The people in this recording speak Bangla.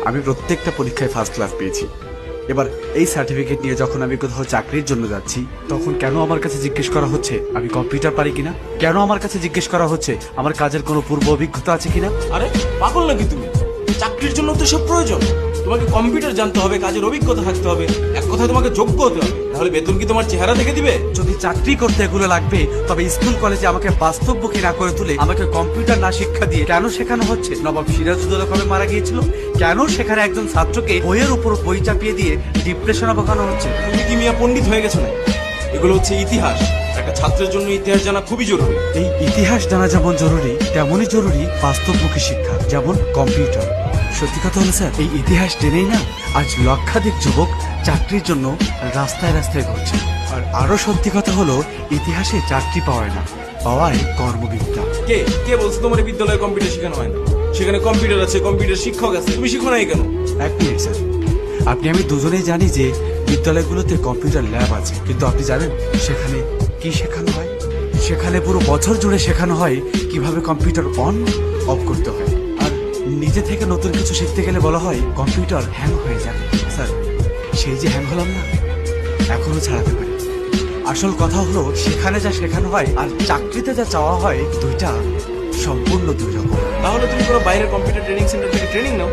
আমি প্রত্যেকটা পরীক্ষায় ফার্স্ট ক্লাস পেয়েছি। এবার এই সার্টিফিকেট নিয়ে যখন আমি কোথাও চাকরির জন্য যাচ্ছি, তখন কেন আমার কাছে জিজ্ঞেস করা হচ্ছে আমি কম্পিউটার পারি কিনা? কেন আমার কাছে জিজ্ঞেস করা হচ্ছে আমার কাজের কোনো পূর্ব অভিজ্ঞতা আছে কিনা? আরে পাগল নাকি তুমি? চাকরির জন্য তো সব প্রয়োজন। তোমাকে কম্পিউটার জানতে হবে, কাজের অভিজ্ঞতা থাকতে হবে, এক কথায় তোমাকে যোগ্য হতে হবে। তাহলে বেতন কি তোমার চেহারা দেখে দিবে? যদি চাকরি করতে এগুলো লাগবে, তবে স্কুল কলেজে আমাকে বাস্তবমুখী না করে তুলে আমাকে কম্পিউটার না শিক্ষা দিয়ে কেন শেখানো হচ্ছে নবাব সিরাজউদ্দৌলা কবে মারা গিয়েছিল? কেন সেখানে একজন ছাত্রকে বইয়ের উপর বই চাপিয়ে দিয়ে ডিপ্রেশনে বকানো হচ্ছে? তুমি কি মিয়া পণ্ডিত হয়ে গেছো না? এগুলো হচ্ছে ইতিহাস। একটা ছাত্রের জন্য ইতিহাস জানা খুবই জরুরি। এই ইতিহাস জানা যেমন জরুরি, তেমনই জরুরি বাস্তবমুখী শিক্ষা, যেমন কম্পিউটার। সত্যি কথা হলো স্যার, এই ইতিহাস টেনেই না আজ লক্ষাধিক যুবক চাকরির জন্য রাস্তায় রাস্তায় ঘুরছে। আর আরো সত্যি কথা হলো, ইতিহাসে চাকরি পাওয়ায় না, পাওয়ায় কর্মবিদ্যা। কে কে বলছো তোমার এই বিদ্যালয়ে কম্পিউটার শেখানো হয় না? সেখানে কম্পিউটার আছে, কম্পিউটার শিক্ষক আছে, তুমি শিখো নাই কেন? এক মিনিট স্যার, আপনি আমি দুজনেই জানি যে বিদ্যালয়গুলোতে কম্পিউটার ল্যাব আছে, কিন্তু আপনি জানেন সেখানে কি শেখানো হয়? সেখানে পুরো বছর জুড়ে শেখানো হয় কিভাবে কম্পিউটার অন অফ করতে হয়। আর নিজে থেকে নতুন কিছু শিখতে গেলে বলা হয় কম্পিউটার হ্যাং হয়ে যাবে। স্যার, সেই যে হ্যাং হলাম না, এখনো ছাড়াতে পারি। আসল কথা হলো, সেখানে যা শেখানো হয় আর চাকরিতে যা চাওয়া হয়, দুইটা সম্পূর্ণ দুই রকম। তাহলে তুমি কোনো বাইরের কম্পিউটার ট্রেনিং সেন্টার থেকে ট্রেনিং নাও।